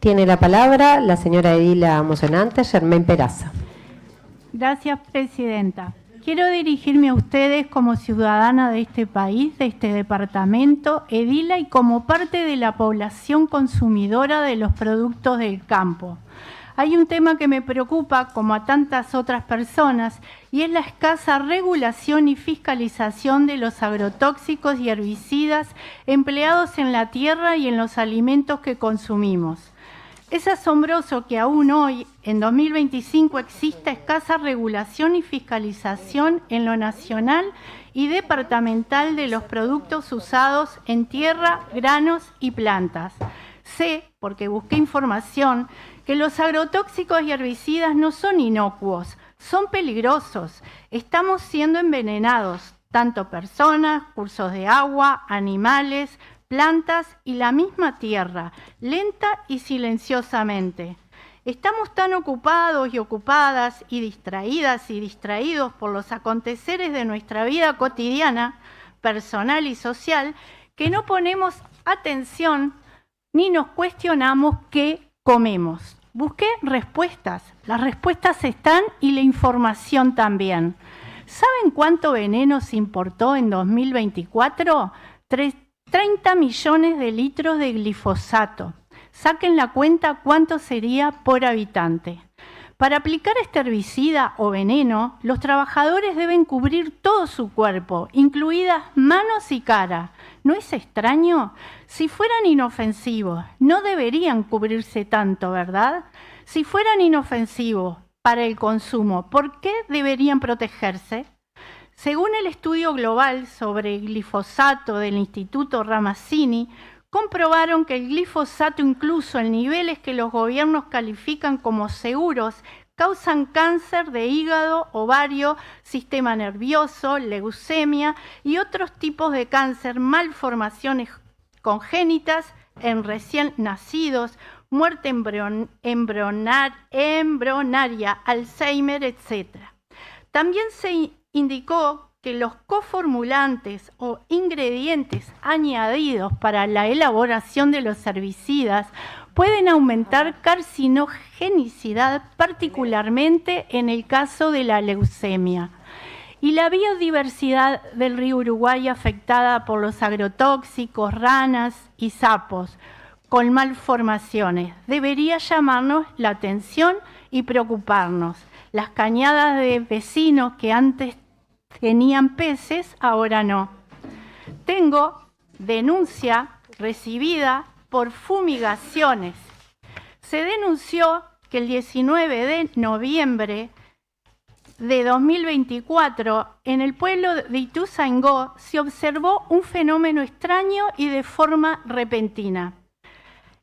Tiene la palabra la señora edila mocionante, Germain Peraza. Gracias, presidenta. Quiero dirigirme a ustedes como ciudadana de este país, de este departamento, edila y como parte de la población consumidora de los productos del campo. Hay un tema que me preocupa, como a tantas otras personas, y es la escasa regulación y fiscalización de los agrotóxicos y herbicidas empleados en la tierra y en los alimentos que consumimos. Es asombroso que aún hoy, en 2025, exista escasa regulación y fiscalización en lo nacional y departamental de los productos usados en tierra, granos y plantas. Sé, porque busqué información, que los agrotóxicos y herbicidas no son inocuos, son peligrosos. Estamos siendo envenenados, tanto personas, cursos de agua, animales, plantas y la misma tierra, lenta y silenciosamente. Estamos tan ocupados y ocupadas y distraídos por los aconteceres de nuestra vida cotidiana, personal y social, que no ponemos atención ni nos cuestionamos qué comemos. Busqué respuestas. Las respuestas están y la información también. ¿Saben cuánto veneno se importó en 2024? 30 millones de litros de glifosato. Saquen la cuenta cuánto sería por habitante. Para aplicar este herbicida o veneno, los trabajadores deben cubrir todo su cuerpo, incluidas manos y cara. ¿No es extraño? Si fueran inofensivos, no deberían cubrirse tanto, ¿verdad? Si fueran inofensivos para el consumo, ¿por qué deberían protegerse? Según el estudio global sobre glifosato del Instituto Ramazzini, comprobaron que el glifosato, incluso en niveles que los gobiernos califican como seguros, causan cáncer de hígado, ovario, sistema nervioso, leucemia y otros tipos de cáncer, malformaciones congénitas en recién nacidos, muerte embrionaria, Alzheimer, etc. También se indicó que los coformulantes o ingredientes añadidos para la elaboración de los herbicidas pueden aumentar carcinogenicidad, particularmente en el caso de la leucemia. Y la biodiversidad del río Uruguay afectada por los agrotóxicos, ranas y sapos con malformaciones debería llamarnos la atención y preocuparnos. Las cañadas de vecinos que antes tenían peces, ahora no. Tengo denuncia recibida por fumigaciones. Se denunció que el 19 de noviembre de 2024 en el pueblo de Ituzaingó se observó un fenómeno extraño y de forma repentina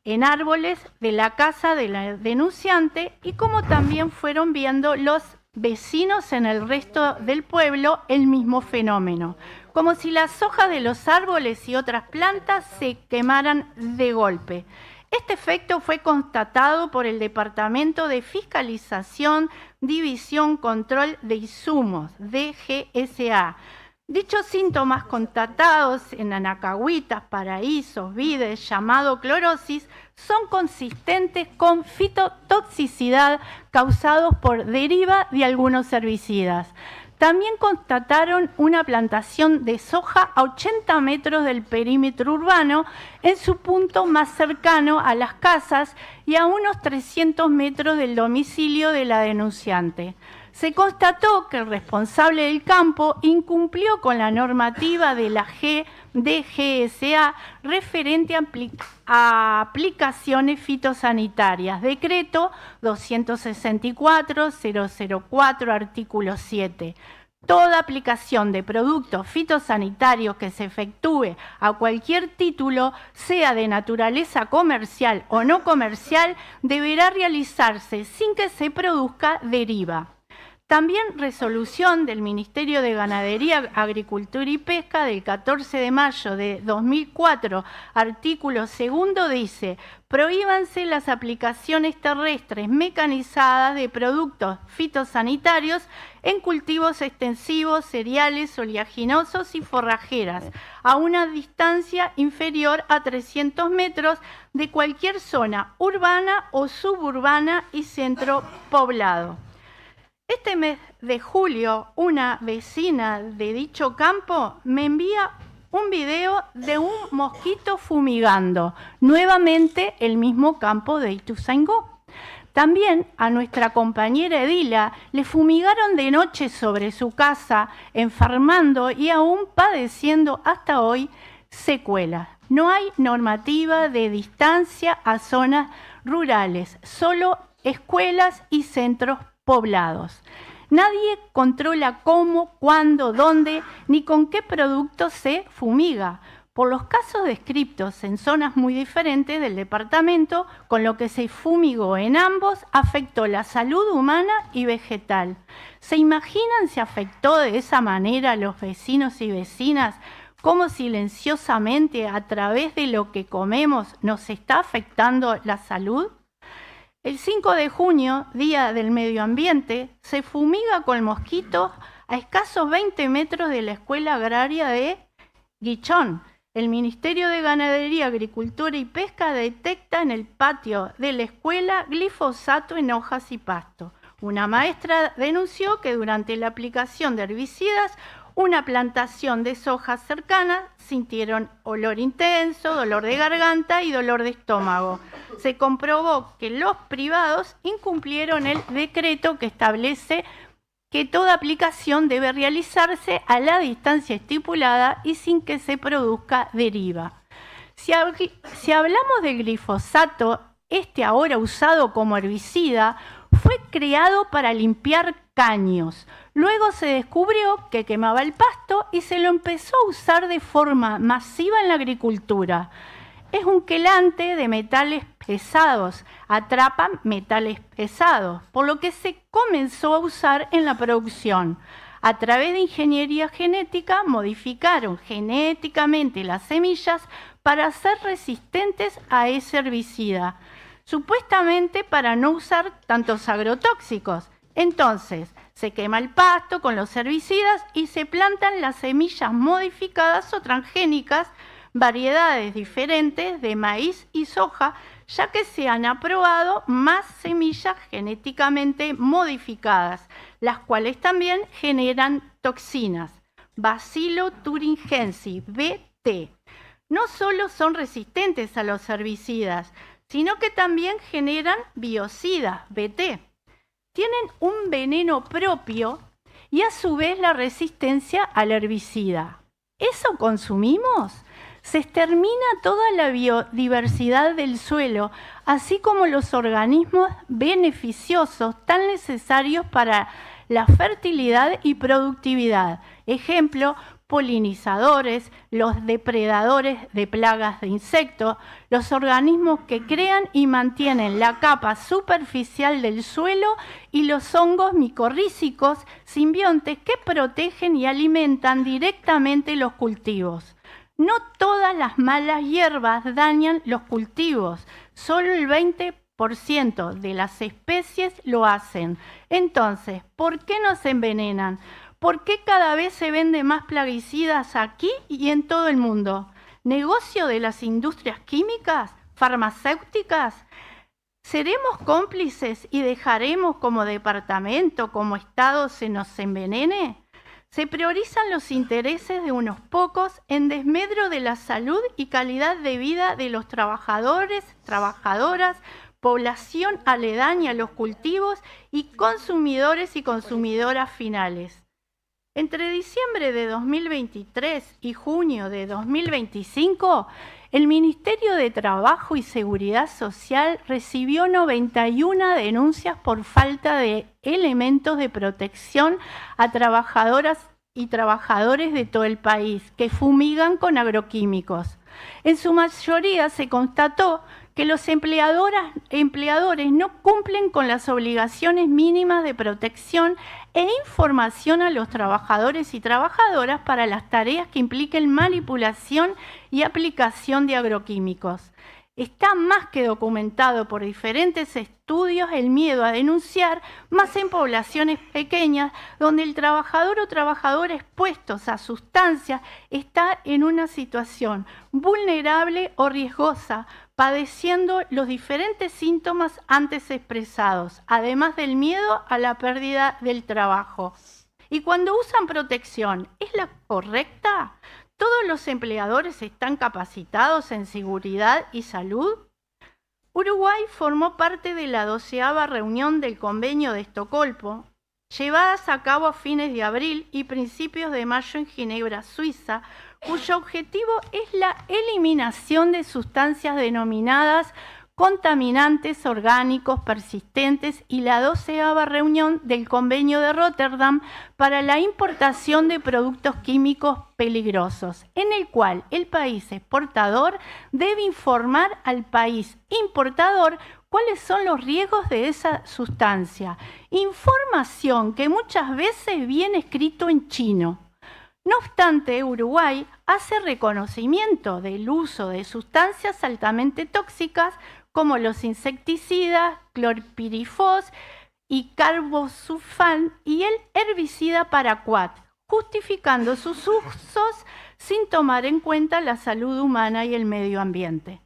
en árboles de la casa de la denunciante, y como también fueron viendo los vecinos en el resto del pueblo el mismo fenómeno, como si las hojas de los árboles y otras plantas se quemaran de golpe. Este efecto fue constatado por el Departamento de Fiscalización, División, Control de Insumos, DGSA. Dichos síntomas constatados en anacahuitas, paraísos, vides, llamado clorosis, son consistentes con fitotoxicidad causados por deriva de algunos herbicidas. También constataron una plantación de soja a 80 metros del perímetro urbano, en su punto más cercano a las casas y a unos 300 metros del domicilio de la denunciante. Se constató que el responsable del campo incumplió con la normativa de la DGSA referente a aplicaciones fitosanitarias, decreto 264-004, artículo 7. Toda aplicación de productos fitosanitarios que se efectúe a cualquier título, sea de naturaleza comercial o no comercial, deberá realizarse sin que se produzca deriva. También resolución del Ministerio de Ganadería, Agricultura y Pesca del 14 de mayo de 2004, artículo 2, dice: prohíbanse las aplicaciones terrestres mecanizadas de productos fitosanitarios en cultivos extensivos, cereales, oleaginosos y forrajeras, a una distancia inferior a 300 metros de cualquier zona urbana o suburbana y centro poblado. Este mes de julio, una vecina de dicho campo me envía un video de un mosquito fumigando, nuevamente el mismo campo de Ituzaingó. También a nuestra compañera Edila le fumigaron de noche sobre su casa, enfermando y aún padeciendo hasta hoy secuelas. No hay normativa de distancia a zonas rurales, solo escuelas y centros poblados. Nadie controla cómo, cuándo, dónde, ni con qué producto se fumiga. Por los casos descritos en zonas muy diferentes del departamento, con lo que se fumigó en ambos, afectó la salud humana y vegetal. ¿Se imaginan si afectó de esa manera a los vecinos y vecinas? ¿Cómo silenciosamente, a través de lo que comemos, nos está afectando la salud? El 5 de junio, Día del Medio Ambiente, se fumiga con mosquitos a escasos 20 metros de la Escuela Agraria de Guichón. El Ministerio de Ganadería, Agricultura y Pesca detecta en el patio de la escuela glifosato en hojas y pasto. Una maestra denunció que durante la aplicación de herbicidas, una plantación de soja cercana sintieron olor intenso, dolor de garganta y dolor de estómago. Se comprobó que los privados incumplieron el decreto que establece que toda aplicación debe realizarse a la distancia estipulada y sin que se produzca deriva. Si hablamos del glifosato, este ahora usado como herbicida, fue creado para limpiar caños. Luego se descubrió que quemaba el pasto y se lo empezó a usar de forma masiva en la agricultura. Es un quelante de metales pesados, atrapa metales pesados, por lo que se comenzó a usar en la producción. A través de ingeniería genética modificaron genéticamente las semillas para ser resistentes a ese herbicida, supuestamente para no usar tantos agrotóxicos. Entonces, se quema el pasto con los herbicidas y se plantan las semillas modificadas o transgénicas, variedades diferentes de maíz y soja, ya que se han aprobado más semillas genéticamente modificadas, las cuales también generan toxinas. Bacilo thuringiensis, BT. No solo son resistentes a los herbicidas, sino que también generan biocidas, BT. Tienen un veneno propio y a su vez la resistencia al herbicida. ¿Eso consumimos? Se extermina toda la biodiversidad del suelo, así como los organismos beneficiosos tan necesarios para la fertilidad y productividad. Ejemplo, polinizadores, los depredadores de plagas de insectos, los organismos que crean y mantienen la capa superficial del suelo y los hongos micorrízicos, simbiontes que protegen y alimentan directamente los cultivos. No todas las malas hierbas dañan los cultivos, solo el 20% de las especies lo hacen. Entonces, ¿por qué nos envenenan? ¿Por qué cada vez se venden más plaguicidas aquí y en todo el mundo? ¿Negocio de las industrias químicas, farmacéuticas? ¿Seremos cómplices y dejaremos como departamento, como Estado, se nos envenene? Se priorizan los intereses de unos pocos en desmedro de la salud y calidad de vida de los trabajadores, trabajadoras, población aledaña a los cultivos y consumidores y consumidoras finales. Entre diciembre de 2023 y junio de 2025, el Ministerio de Trabajo y Seguridad Social recibió 91 denuncias por falta de elementos de protección a trabajadoras y trabajadores de todo el país que fumigan con agroquímicos. En su mayoría se constató que los empleadores no cumplen con las obligaciones mínimas de protección e información a los trabajadores y trabajadoras para las tareas que impliquen manipulación y aplicación de agroquímicos. Está más que documentado por diferentes estudios el miedo a denunciar, más en poblaciones pequeñas, donde el trabajador o trabajadora expuestos a sustancias está en una situación vulnerable o riesgosa, padeciendo los diferentes síntomas antes expresados, además del miedo a la pérdida del trabajo. Y cuando usan protección, ¿es la correcta? ¿Todos los empleadores están capacitados en seguridad y salud? Uruguay formó parte de la 12ª reunión del Convenio de Estocolmo, llevadas a cabo a fines de abril y principios de mayo en Ginebra, Suiza, cuyo objetivo es la eliminación de sustancias denominadas contaminantes orgánicos persistentes y la 12ª reunión del Convenio de Rotterdam para la importación de productos químicos peligrosos, en el cual el país exportador debe informar al país importador cuáles son los riesgos de esa sustancia. Información que muchas veces viene escrito en chino. No obstante, Uruguay hace reconocimiento del uso de sustancias altamente tóxicas como los insecticidas, clorpirifos y carbosulfán y el herbicida paraquat, justificando sus usos sin tomar en cuenta la salud humana y el medio ambiente.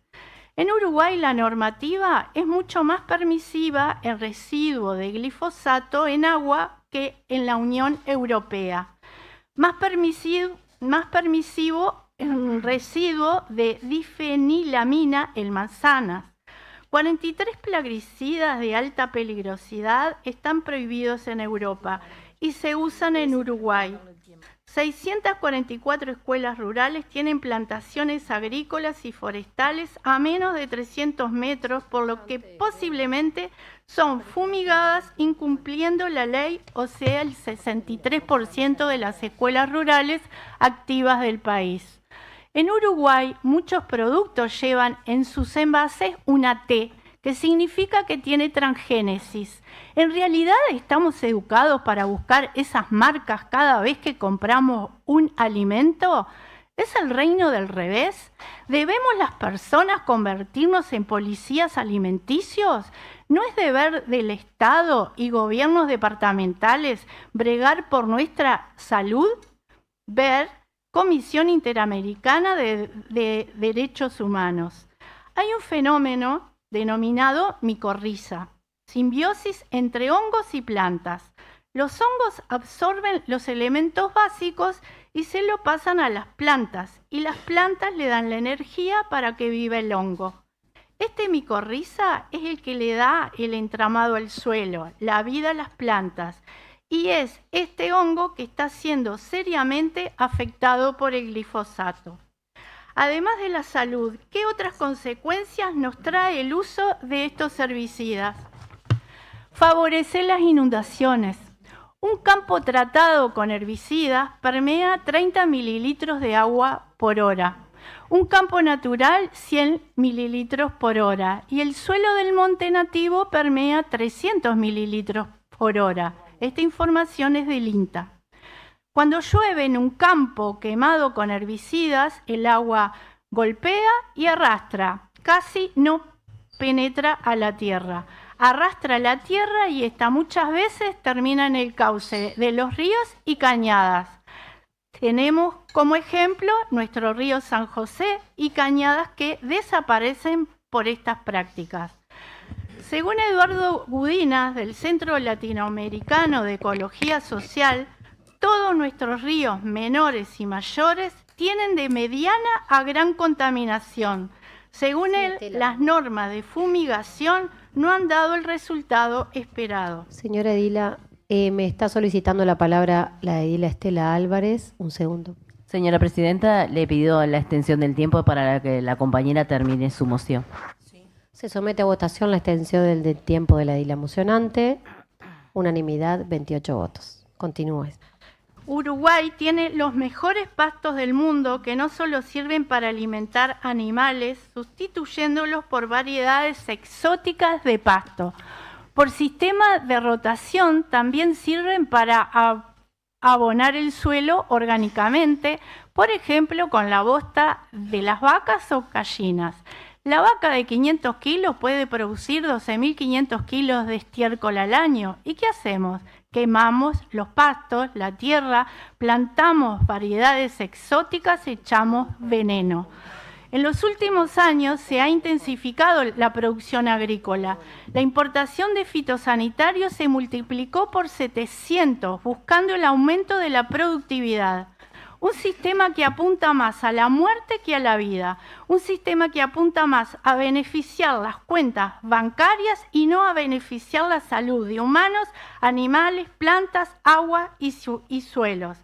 En Uruguay la normativa es mucho más permisiva en residuo de glifosato en agua que en la Unión Europea. Más permisivo en residuo de difenilamina en manzanas. 43 plaguicidas de alta peligrosidad están prohibidos en Europa y se usan en Uruguay. 644 escuelas rurales tienen plantaciones agrícolas y forestales a menos de 300 metros, por lo que posiblemente son fumigadas incumpliendo la ley, o sea, el 63% de las escuelas rurales activas del país. En Uruguay, muchos productos llevan en sus envases una T, que significa que tiene transgénesis. ¿En realidad estamos educados para buscar esas marcas cada vez que compramos un alimento? ¿Es el reino del revés? ¿Debemos las personas convertirnos en policías alimenticios? ¿No es deber del Estado y gobiernos departamentales bregar por nuestra salud? Ver Comisión Interamericana de Derechos Humanos. Hay un fenómeno denominado micorriza, simbiosis entre hongos y plantas. Los hongos absorben los elementos básicos y se lo pasan a las plantas, y las plantas le dan la energía para que viva el hongo. Este micorriza es el que le da el entramado al suelo, la vida a las plantas, y es este hongo que está siendo seriamente afectado por el glifosato. Además de la salud, ¿qué otras consecuencias nos trae el uso de estos herbicidas? Favorecer las inundaciones. Un campo tratado con herbicidas permea 30 mililitros de agua por hora. Un campo natural, 100 mililitros por hora. Y el suelo del monte nativo permea 300 mililitros por hora. Esta información es del INTA. Cuando llueve en un campo quemado con herbicidas, el agua golpea y arrastra, casi no penetra a la tierra. Arrastra la tierra y esta muchas veces termina en el cauce de los ríos y cañadas. Tenemos como ejemplo nuestro río San José y cañadas que desaparecen por estas prácticas. Según Eduardo Gudinas, del Centro Latinoamericano de Ecología Social, todos nuestros ríos menores y mayores tienen de mediana a gran contaminación. Según él, las normas de fumigación no han dado el resultado esperado. Señora Edila, me está solicitando la palabra la edila Estela Álvarez. Un segundo. Señora Presidenta, le pido la extensión del tiempo para que la compañera termine su moción. Se somete a votación la extensión del tiempo de la edila mocionante. Unanimidad, 28 votos. Continúe. Uruguay tiene los mejores pastos del mundo que no solo sirven para alimentar animales, sustituyéndolos por variedades exóticas de pasto. Por sistema de rotación también sirven para abonar el suelo orgánicamente, por ejemplo, con la bosta de las vacas o gallinas. La vaca de 500 kilos puede producir 12.500 kilos de estiércol al año. ¿Y qué hacemos? Quemamos los pastos, la tierra, plantamos variedades exóticas, echamos veneno. En los últimos años se ha intensificado la producción agrícola. La importación de fitosanitarios se multiplicó por 700, buscando el aumento de la productividad. Un sistema que apunta más a la muerte que a la vida. Un sistema que apunta más a beneficiar las cuentas bancarias y no a beneficiar la salud de humanos, animales, plantas, agua y suelos.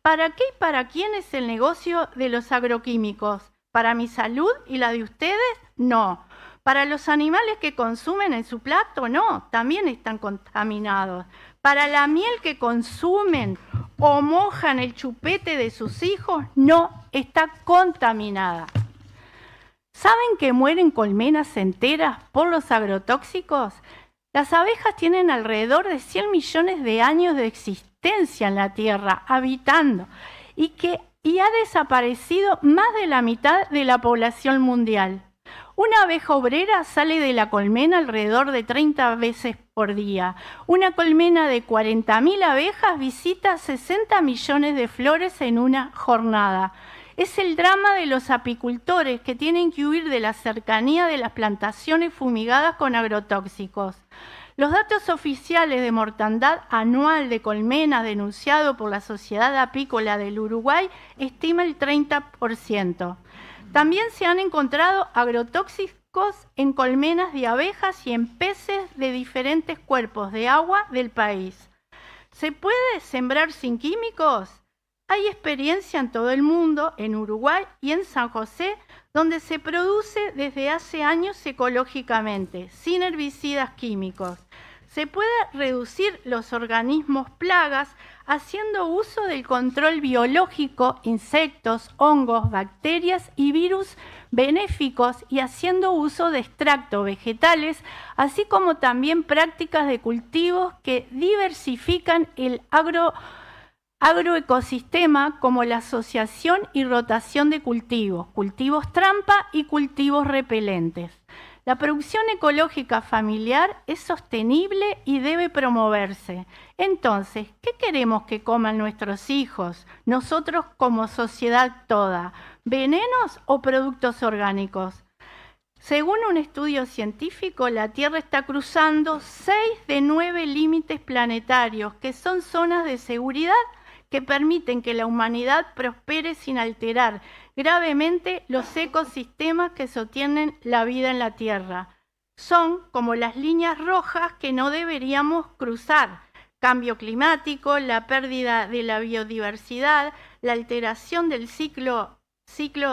¿Para qué y para quién es el negocio de los agroquímicos? ¿Para mi salud y la de ustedes? No. ¿Para los animales que consumen en su plato? No, también están contaminados. ¿Para la miel que consumen o mojan el chupete de sus hijos? No, está contaminada. ¿Saben que mueren colmenas enteras por los agrotóxicos? Las abejas tienen alrededor de 100 millones de años de existencia en la Tierra, habitando, y ha desaparecido más de la mitad de la población mundial. Una abeja obrera sale de la colmena alrededor de 30 veces por día. Una colmena de 40.000 abejas visita 60 millones de flores en una jornada. Es el drama de los apicultores que tienen que huir de la cercanía de las plantaciones fumigadas con agrotóxicos. Los datos oficiales de mortandad anual de colmenas denunciado por la Sociedad Apícola del Uruguay estima el 30%. También se han encontrado agrotóxicos en colmenas de abejas y en peces de diferentes cuerpos de agua del país. ¿Se puede sembrar sin químicos? Hay experiencia en todo el mundo, en Uruguay y en San José, donde se produce desde hace años ecológicamente, sin herbicidas químicos. Se puede reducir los organismos plagas haciendo uso del control biológico, insectos, hongos, bacterias y virus benéficos y haciendo uso de extractos vegetales, así como también prácticas de cultivos que diversifican el agroecosistema como la asociación y rotación de cultivos, cultivos trampa y cultivos repelentes. La producción ecológica familiar es sostenible y debe promoverse. Entonces, ¿qué queremos que coman nuestros hijos, nosotros como sociedad toda? ¿Venenos o productos orgánicos? Según un estudio científico, la Tierra está cruzando 6 de 9 límites planetarios, que son zonas de seguridad que permiten que la humanidad prospere sin alterar gravemente los ecosistemas que sostienen la vida en la Tierra. Son como las líneas rojas que no deberíamos cruzar: cambio climático, la pérdida de la biodiversidad, la alteración del ciclo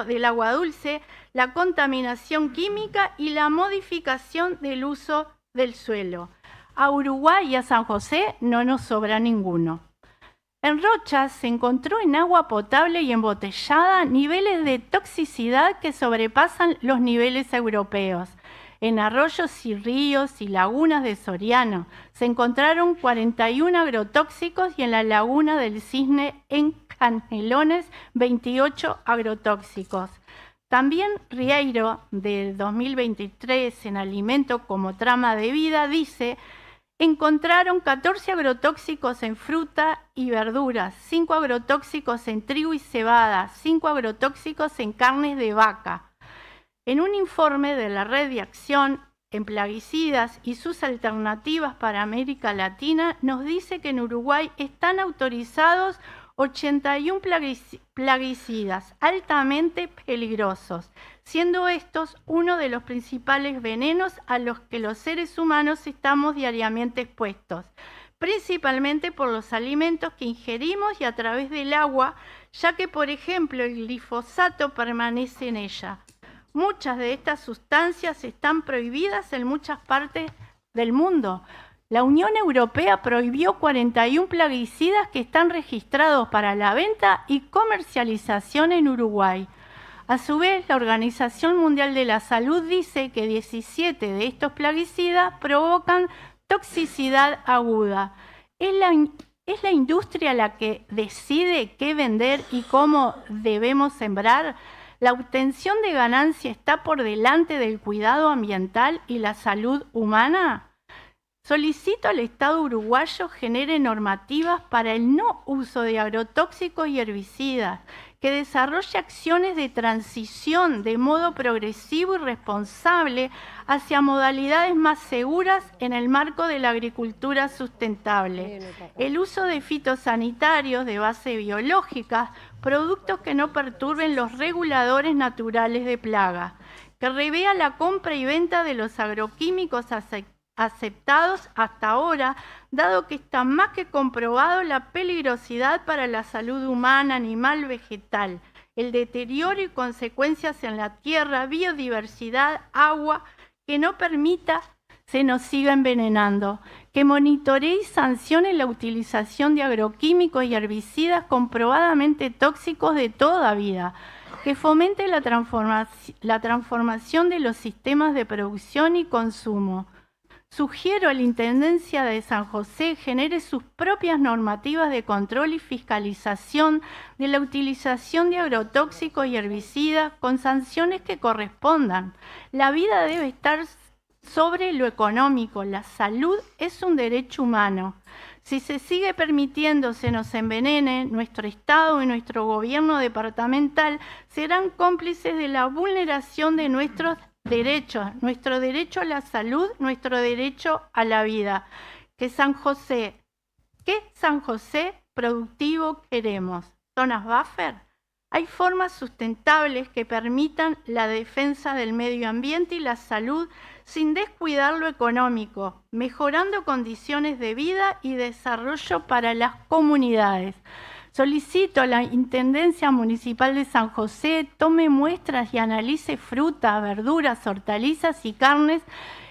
del agua dulce, la contaminación química y la modificación del uso del suelo. A Uruguay y a San José no nos sobra ninguno. En Rochas se encontró en agua potable y embotellada niveles de toxicidad que sobrepasan los niveles europeos. En arroyos y ríos y lagunas de Soriano se encontraron 41 agrotóxicos y en la laguna del Cisne en Canelones 28 agrotóxicos. También Rieiro, del 2023, en Alimento como Trama de Vida, dice: encontraron 14 agrotóxicos en fruta y verduras, 5 agrotóxicos en trigo y cebada, 5 agrotóxicos en carnes de vaca. En un informe de la Red de Acción en Plaguicidas y sus alternativas para América Latina, nos dice que en Uruguay están autorizados 81 plaguicidas altamente peligrosos, siendo estos uno de los principales venenos a los que los seres humanos estamos diariamente expuestos, principalmente por los alimentos que ingerimos y a través del agua, ya que, por ejemplo, el glifosato permanece en ella. Muchas de estas sustancias están prohibidas en muchas partes del mundo. La Unión Europea prohibió 41 plaguicidas que están registrados para la venta y comercialización en Uruguay. A su vez, la Organización Mundial de la Salud dice que 17 de estos plaguicidas provocan toxicidad aguda. ¿Es la industria la que decide qué vender y cómo debemos sembrar? ¿La obtención de ganancia está por delante del cuidado ambiental y la salud humana? Solicito al Estado uruguayo genere normativas para el no uso de agrotóxicos y herbicidas, que desarrolle acciones de transición de modo progresivo y responsable hacia modalidades más seguras en el marco de la agricultura sustentable. El uso de fitosanitarios de base biológica, productos que no perturben los reguladores naturales de plaga, que revea la compra y venta de los agroquímicos aceptados hasta ahora, dado que está más que comprobado la peligrosidad para la salud humana, animal, vegetal, el deterioro y consecuencias en la tierra, biodiversidad, agua, que no permita se nos siga envenenando, que monitoree y sancione la utilización de agroquímicos y herbicidas comprobadamente tóxicos de toda vida, que fomente la transformación de los sistemas de producción y consumo. Sugiero a la Intendencia de San José genere sus propias normativas de control y fiscalización de la utilización de agrotóxicos y herbicidas con sanciones que correspondan. La vida debe estar sobre lo económico. La salud es un derecho humano. Si se sigue permitiendo se nos envenene, nuestro Estado y nuestro gobierno departamental serán cómplices de la vulneración de nuestros derechos, nuestro derecho a la salud, nuestro derecho a la vida. ¿Qué San José productivo queremos? ¿Zonas buffer? Hay formas sustentables que permitan la defensa del medio ambiente y la salud sin descuidar lo económico, mejorando condiciones de vida y desarrollo para las comunidades. Solicito a la Intendencia Municipal de San José tome muestras y analice frutas, verduras, hortalizas y carnes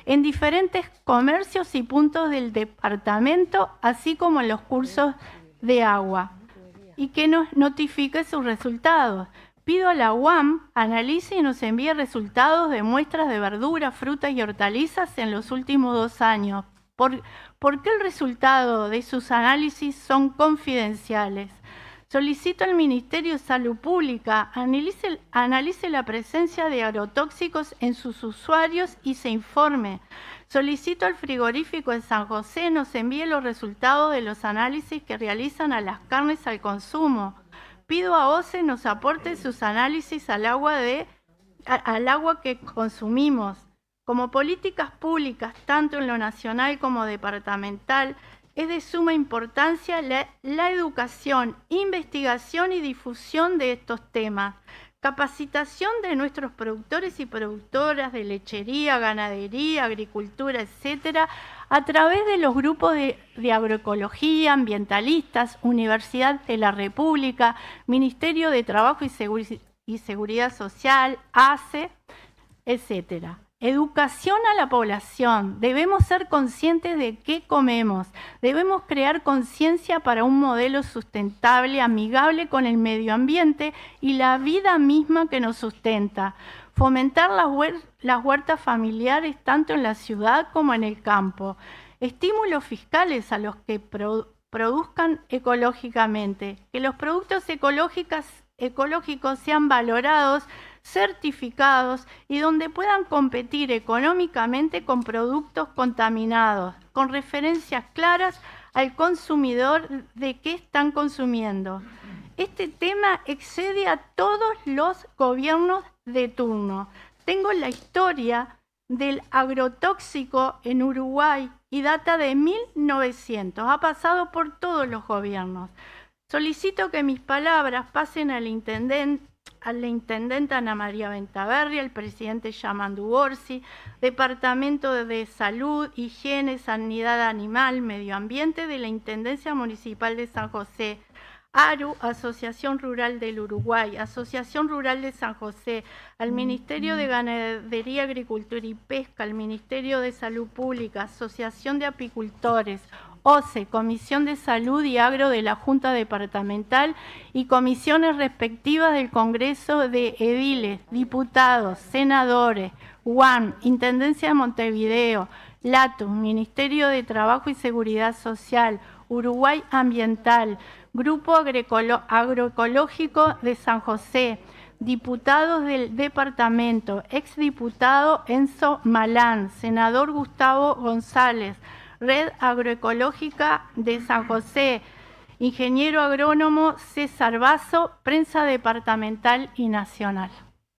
en diferentes comercios y puntos del departamento, así como en los cursos de agua, y que nos notifique sus resultados. Pido a la UAM analice y nos envíe resultados de muestras de verduras, frutas y hortalizas en los últimos 2 años. ¿Por qué el resultado de sus análisis son confidenciales? Solicito al Ministerio de Salud Pública analice la presencia de agrotóxicos en sus usuarios y se informe. Solicito al frigorífico de San José nos envíe los resultados de los análisis que realizan a las carnes al consumo. Pido a OCE nos aporte sus análisis al agua que consumimos. Como políticas públicas, tanto en lo nacional como departamental, es de suma importancia la educación, investigación y difusión de estos temas, capacitación de nuestros productores y productoras de lechería, ganadería, agricultura, etcétera, a través de los grupos de agroecología, ambientalistas, Universidad de la República, Ministerio de Trabajo y Seguridad Social, ACE, etcétera. Educación a la población. Debemos ser conscientes de qué comemos. Debemos crear conciencia para un modelo sustentable, amigable con el medio ambiente y la vida misma que nos sustenta. Fomentar las huertas familiares tanto en la ciudad como en el campo. Estímulos fiscales a los que produzcan ecológicamente. Que los productos ecológicos sean valorados, certificados y donde puedan competir económicamente con productos contaminados, con referencias claras al consumidor de qué están consumiendo. Este tema excede a todos los gobiernos de turno. Tengo la historia del agrotóxico en Uruguay y data de 1900. Ha pasado por todos los gobiernos. Solicito que mis palabras pasen al intendente, a la intendenta Ana María Ventaverri, al presidente Yamandu Orsi, Departamento de Salud, Higiene, Sanidad Animal, Medio Ambiente de la Intendencia Municipal de San José, ARU, Asociación Rural del Uruguay, Asociación Rural de San José, al Ministerio de Ganadería, Agricultura y Pesca, al Ministerio de Salud Pública, Asociación de Apicultores, OCE, Comisión de Salud y Agro de la Junta Departamental y comisiones respectivas del Congreso de Ediles, Diputados, Senadores, UAM, Intendencia de Montevideo, LATU, Ministerio de Trabajo y Seguridad Social, Uruguay Ambiental, Grupo Agroecológico de San José, diputados del departamento, exdiputado Enzo Malán, senador Gustavo González, Red Agroecológica de San José, ingeniero agrónomo César Basso, prensa departamental y nacional.